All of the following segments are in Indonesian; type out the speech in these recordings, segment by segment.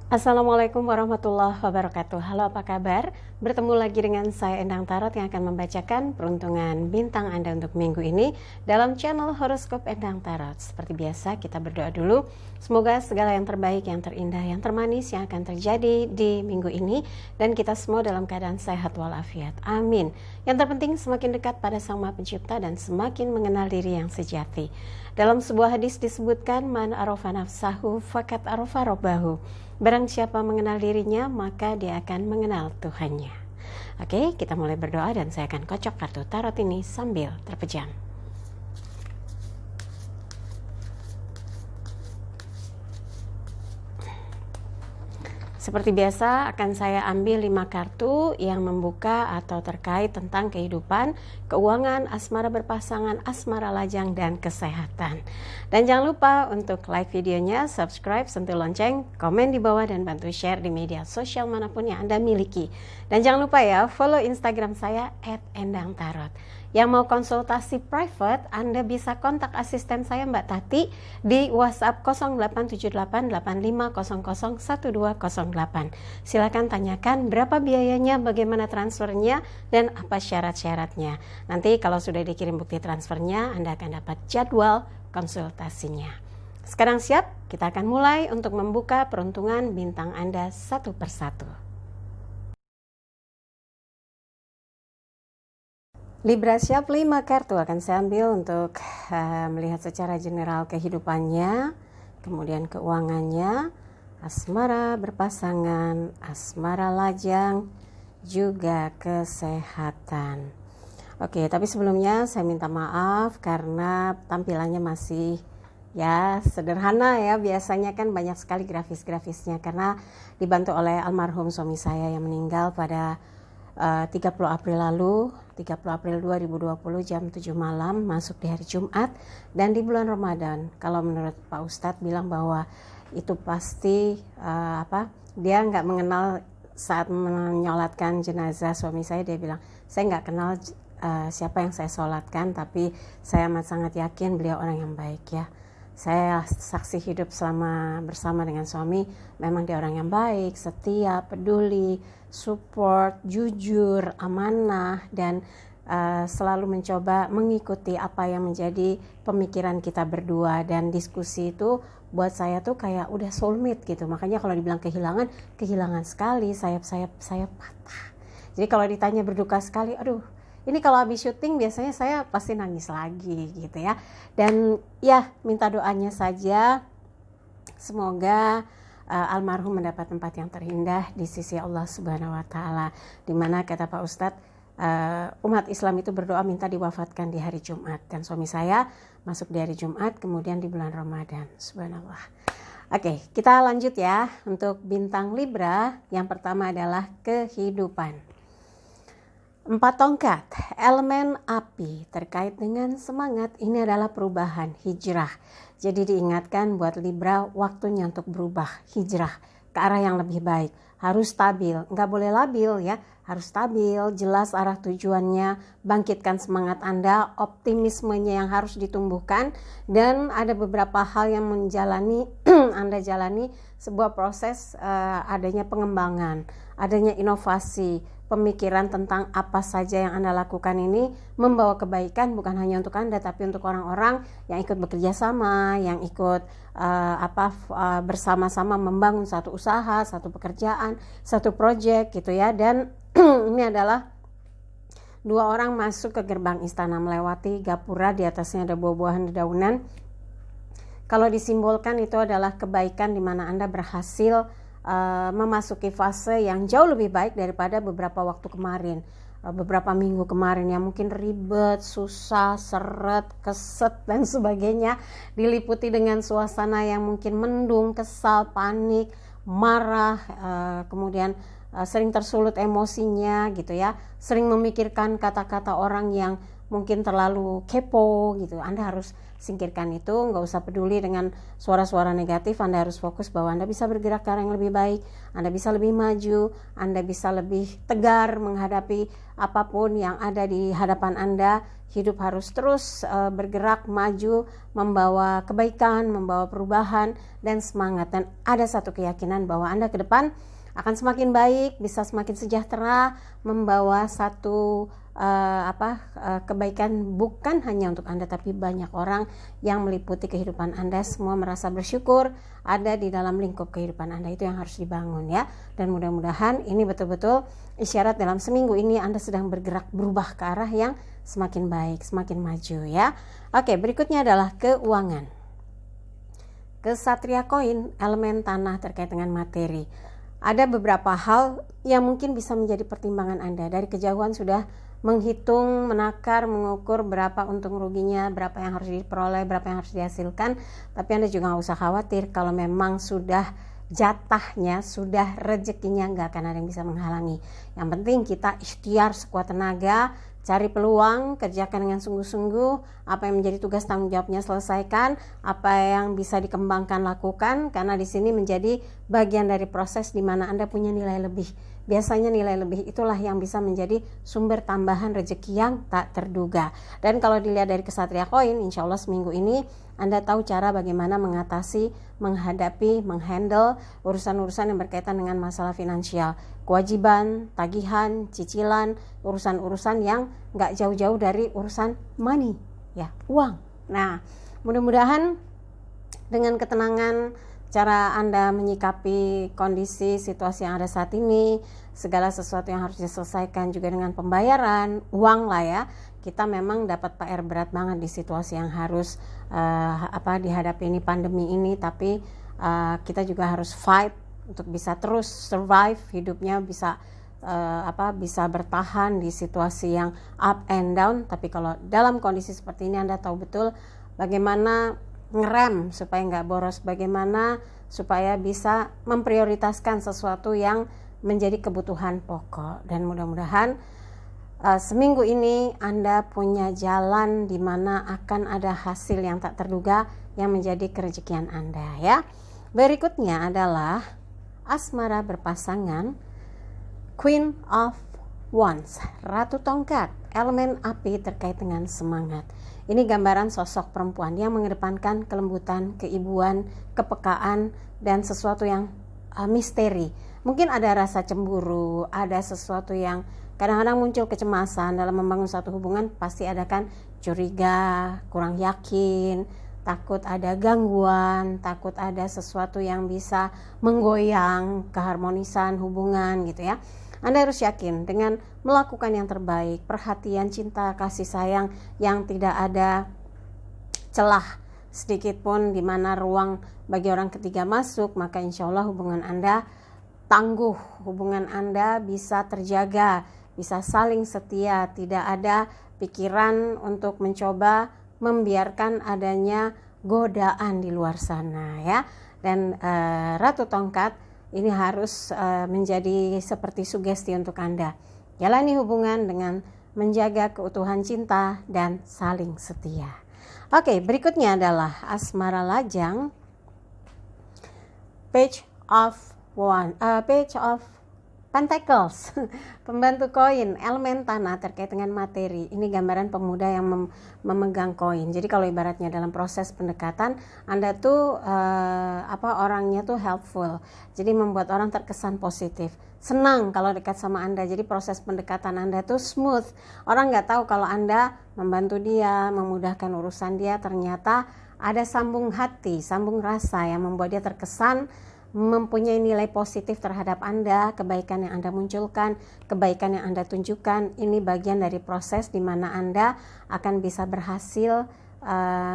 Assalamualaikum warahmatullahi wabarakatuh. Halo, apa kabar? Bertemu lagi dengan saya Endang Tarot yang akan membacakan peruntungan bintang Anda untuk minggu ini dalam channel Horoskop Endang Tarot. Seperti biasa, kita berdoa dulu. Semoga segala yang terbaik, yang terindah, yang termanis yang akan terjadi di minggu ini dan kita semua dalam keadaan sehat walafiat. Amin. Yang terpenting semakin dekat pada Sang Maha Pencipta dan semakin mengenal diri yang sejati. Dalam sebuah hadis disebutkan, man arafa nafsahu fakat arafa rabbahu. Barang siapa mengenal dirinya, maka dia akan mengenal Tuhannya. Oke, kita mulai berdoa dan saya akan kocok kartu tarot ini sambil terpejam. Seperti biasa akan saya ambil 5 kartu yang membuka atau terkait tentang kehidupan, keuangan, asmara berpasangan, asmara lajang, dan kesehatan. Dan jangan lupa untuk like videonya, subscribe, sentuh lonceng, komen di bawah, dan bantu share di media sosial manapun yang Anda miliki. Dan jangan lupa ya, follow Instagram saya @endangtarot. Yang mau konsultasi private, Anda bisa kontak asisten saya Mbak Tati di WhatsApp 087885001208. Silakan tanyakan berapa biayanya, bagaimana transfernya, dan apa syarat-syaratnya. Nanti kalau sudah dikirim bukti transfernya, Anda akan dapat jadwal konsultasinya. Sekarang siap? Kita akan mulai untuk membuka peruntungan bintang Anda satu persatu. Libra siap, 5 kartu akan saya ambil untuk melihat secara general kehidupannya, kemudian keuangannya, asmara berpasangan, asmara lajang, juga kesehatan. Oke, tapi sebelumnya saya minta maaf karena tampilannya masih ya sederhana ya. Biasanya kan banyak sekali grafis-grafisnya karena dibantu oleh almarhum suami saya yang meninggal pada 30 April lalu, 30 April 2020 jam 7 malam, masuk di hari Jumat dan di bulan Ramadan. Kalau menurut Pak Ustadz bilang bahwa itu pasti dia nggak mengenal saat menyolatkan jenazah suami saya. Dia bilang, saya nggak kenal siapa yang saya solatkan, tapi saya amat sangat yakin beliau orang yang baik ya. Saya saksi hidup selama bersama dengan suami, memang dia orang yang baik, setia, peduli, support, jujur, amanah, dan selalu mencoba mengikuti apa yang menjadi pemikiran kita berdua. Dan diskusi itu buat saya tuh kayak udah soulmate gitu. Makanya kalau dibilang kehilangan sekali, sayap saya patah. Jadi kalau ditanya berduka sekali, aduh, ini kalau habis syuting biasanya saya pasti nangis lagi gitu ya. Dan ya, minta doanya saja semoga almarhum mendapat tempat yang terindah di sisi Allah Subhanahu wa taala, di mana kata Pak Ustadz, umat Islam itu berdoa minta diwafatkan di hari Jumat, dan suami saya masuk di hari Jumat kemudian di bulan Ramadan. Subhanallah. Oke, kita lanjut ya untuk bintang Libra. Yang pertama adalah kehidupan. 4 tongkat, elemen api, terkait dengan semangat. Ini adalah perubahan, hijrah. Jadi diingatkan buat Libra, waktunya untuk berubah, hijrah ke arah yang lebih baik. Harus stabil, nggak boleh labil ya, harus stabil, jelas arah tujuannya, bangkitkan semangat Anda, optimismenya yang harus ditumbuhkan. Dan ada beberapa hal yang Anda jalani sebuah proses adanya pengembangan, adanya inovasi, pemikiran tentang apa saja yang Anda lakukan ini membawa kebaikan bukan hanya untuk Anda tapi untuk orang-orang yang ikut bekerja sama, yang ikut bersama-sama membangun satu usaha, satu pekerjaan, satu proyek gitu ya. Dan ini adalah 2 orang masuk ke gerbang istana, melewati gapura, di atasnya ada buah-buahan dedaunan. Kalau disimbolkan itu adalah kebaikan di mana Anda berhasil memasuki fase yang jauh lebih baik daripada beberapa waktu kemarin, beberapa minggu kemarin yang mungkin ribet, susah, seret, keset dan sebagainya, diliputi dengan suasana yang mungkin mendung, kesal, panik, marah, kemudian sering tersulut emosinya gitu ya, sering memikirkan kata-kata orang yang mungkin terlalu kepo gitu. Anda harus singkirkan itu, nggak usah peduli dengan suara-suara negatif. Anda harus fokus bahwa Anda bisa bergerak ke arah yang lebih baik, Anda bisa lebih maju, Anda bisa lebih tegar menghadapi apapun yang ada di hadapan Anda. Hidup harus terus bergerak, maju, membawa kebaikan, membawa perubahan dan semangat. Dan ada satu keyakinan bahwa Anda ke depan akan semakin baik, bisa semakin sejahtera, membawa satu kebaikan bukan hanya untuk Anda tapi banyak orang yang meliputi kehidupan Anda, semua merasa bersyukur ada di dalam lingkup kehidupan Anda. Itu yang harus dibangun ya. Dan mudah-mudahan ini betul-betul isyarat dalam seminggu ini Anda sedang bergerak berubah ke arah yang semakin baik, semakin maju ya. Oke, berikutnya adalah keuangan. Kesatria koin, elemen tanah terkait dengan materi. Ada beberapa hal yang mungkin bisa menjadi pertimbangan Anda. Dari kejauhan sudah menghitung, menakar, mengukur berapa untung ruginya, berapa yang harus diperoleh, berapa yang harus dihasilkan. Tapi Anda juga nggak usah khawatir kalau memang sudah jatahnya, sudah rezekinya, nggak akan ada yang bisa menghalangi. Yang penting kita ikhtiar sekuat tenaga, cari peluang, kerjakan dengan sungguh-sungguh, apa yang menjadi tugas tanggung jawabnya selesaikan, apa yang bisa dikembangkan lakukan, karena di sini menjadi bagian dari proses di mana Anda punya nilai lebih. Biasanya nilai lebih itulah yang bisa menjadi sumber tambahan rezeki yang tak terduga. Dan kalau dilihat dari kesatria koin, insya Allah seminggu ini Anda tahu cara bagaimana mengatasi, menghadapi, menghandle urusan-urusan yang berkaitan dengan masalah finansial. Kewajiban, tagihan, cicilan, urusan-urusan yang gak jauh-jauh dari urusan money, ya, uang. Nah, mudah-mudahan dengan ketenangan cara Anda menyikapi kondisi situasi yang ada saat ini, segala sesuatu yang harus diselesaikan juga dengan pembayaran uang lah ya. Kita memang dapat PR berat banget di situasi yang harus dihadapi ini, pandemi ini, tapi kita juga harus fight untuk bisa terus survive hidupnya, bisa bisa bertahan di situasi yang up and down. Tapi kalau dalam kondisi seperti ini Anda tahu betul bagaimana ngerem supaya nggak boros, bagaimana supaya bisa memprioritaskan sesuatu yang menjadi kebutuhan pokok. Dan mudah-mudahan seminggu ini Anda punya jalan di mana akan ada hasil yang tak terduga yang menjadi kerezekian Anda ya. Berikutnya adalah asmara berpasangan, Queen of Wands, Ratu Tongkat, elemen api terkait dengan semangat. Ini gambaran sosok perempuan yang mengedepankan kelembutan, keibuan, kepekaan, dan sesuatu yang misteri. Mungkin ada rasa cemburu, ada sesuatu yang kadang-kadang muncul kecemasan dalam membangun satu hubungan. Pasti ada kan curiga, kurang yakin, takut ada gangguan, takut ada sesuatu yang bisa menggoyang keharmonisan hubungan gitu ya. Anda harus yakin dengan melakukan yang terbaik, perhatian, cinta, kasih sayang yang tidak ada celah sedikit pun di mana ruang bagi orang ketiga masuk, maka insya Allah hubungan Anda tangguh, hubungan Anda bisa terjaga, bisa saling setia, tidak ada pikiran untuk mencoba membiarkan adanya godaan di luar sana ya. Dan Ratu Tongkat ini harus menjadi seperti sugesti untuk Anda. Jalani hubungan dengan menjaga keutuhan cinta dan saling setia. Oke, berikutnya adalah asmara lajang, Page of Pentacles, pembantu koin, elemen tanah terkait dengan materi. Ini gambaran pemuda yang memegang koin. Jadi kalau ibaratnya dalam proses pendekatan, Anda tuh orangnya tuh helpful. Jadi membuat orang terkesan positif. Senang kalau dekat sama Anda. Jadi proses pendekatan Anda tuh smooth. Orang nggak tahu kalau Anda membantu dia, memudahkan urusan dia. Ternyata ada sambung hati, sambung rasa yang membuat dia terkesan mempunyai nilai positif terhadap Anda, kebaikan yang Anda munculkan, kebaikan yang Anda tunjukkan. Ini bagian dari proses di mana Anda akan bisa berhasil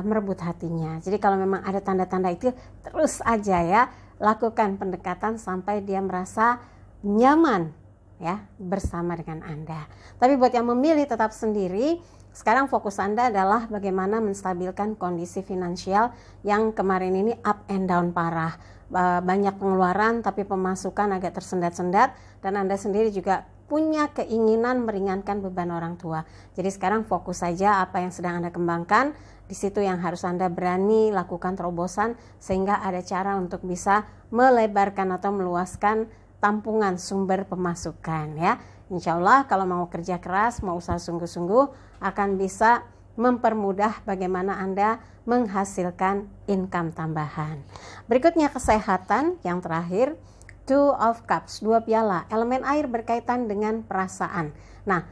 merebut hatinya. Jadi kalau memang ada tanda-tanda itu, terus aja ya, lakukan pendekatan sampai dia merasa nyaman ya bersama dengan Anda. Tapi buat yang memilih tetap sendiri, sekarang fokus Anda adalah bagaimana menstabilkan kondisi finansial yang kemarin ini up and down parah. Banyak pengeluaran tapi pemasukan agak tersendat-sendat, dan Anda sendiri juga punya keinginan meringankan beban orang tua. Jadi sekarang fokus saja apa yang sedang Anda kembangkan, di situ yang harus Anda berani lakukan terobosan sehingga ada cara untuk bisa melebarkan atau meluaskan tampungan sumber pemasukan ya. Insya Allah kalau mau kerja keras, mau usaha sungguh-sungguh akan bisa mempermudah bagaimana Anda menghasilkan income tambahan. Berikutnya kesehatan yang terakhir. Two of Cups, 2 piala. Elemen air berkaitan dengan perasaan. Nah,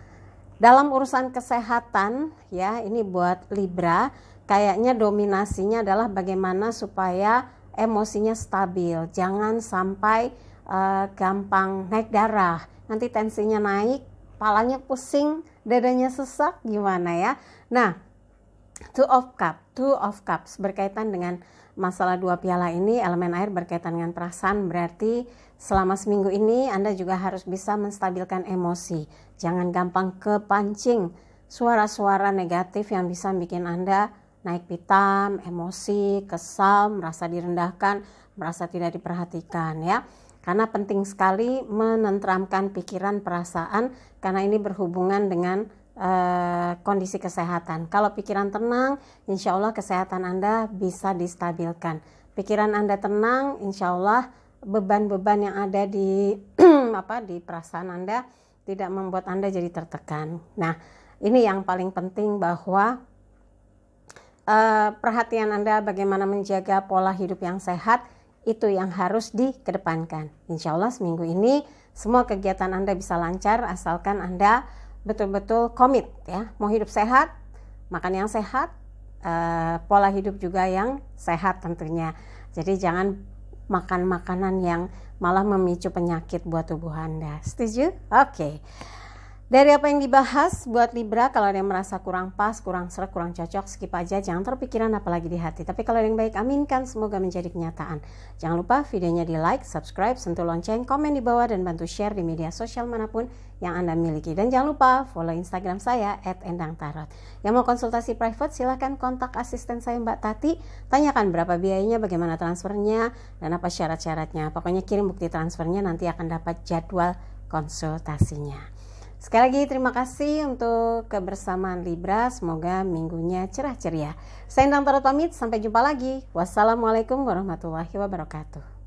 dalam urusan kesehatan ya, ini buat Libra, kayaknya dominasinya adalah bagaimana supaya emosinya stabil. Jangan sampai gampang naik darah. Nanti tensinya naik, kepalanya pusing, dadanya sesak, gimana ya? Nah, Two of Cups berkaitan dengan masalah 2 piala ini. Elemen air berkaitan dengan perasaan, berarti selama seminggu ini Anda juga harus bisa menstabilkan emosi. Jangan gampang kepancing suara-suara negatif yang bisa bikin Anda naik pitam, emosi, kesal, merasa direndahkan, merasa tidak diperhatikan ya. Karena penting sekali menenteramkan pikiran, perasaan, karena ini berhubungan dengan kondisi kesehatan. Kalau pikiran tenang, insya Allah kesehatan Anda bisa distabilkan. Pikiran Anda tenang, insya Allah beban-beban yang ada di di perasaan Anda tidak membuat Anda jadi tertekan. Nah, ini yang paling penting, bahwa perhatian Anda bagaimana menjaga pola hidup yang sehat, itu yang harus dikedepankan. Insya Allah seminggu ini semua kegiatan Anda bisa lancar asalkan Anda betul-betul komit ya, mau hidup sehat, makan yang sehat, pola hidup juga yang sehat tentunya. Jadi jangan makan makanan yang malah memicu penyakit buat tubuh Anda. Setuju? Oke. Dari apa yang dibahas buat Libra, kalau ada yang merasa kurang pas, kurang seret, kurang cocok, skip aja, jangan terpikiran apalagi di hati. Tapi kalau ada yang baik, aminkan, semoga menjadi kenyataan. Jangan lupa videonya di like, subscribe, sentuh lonceng, komen di bawah, dan bantu share di media sosial manapun yang Anda miliki. Dan jangan lupa follow Instagram saya @endangtarot. Yang mau konsultasi private silahkan kontak asisten saya Mbak Tati. Tanyakan berapa biayanya, bagaimana transfernya, dan apa syarat-syaratnya. Pokoknya kirim bukti transfernya, nanti akan dapat jadwal konsultasinya. Sekali lagi terima kasih untuk kebersamaan Libra, semoga minggunya cerah ceria. Saya Endang Tarot pamit, sampai jumpa lagi. Wassalamualaikum warahmatullahi wabarakatuh.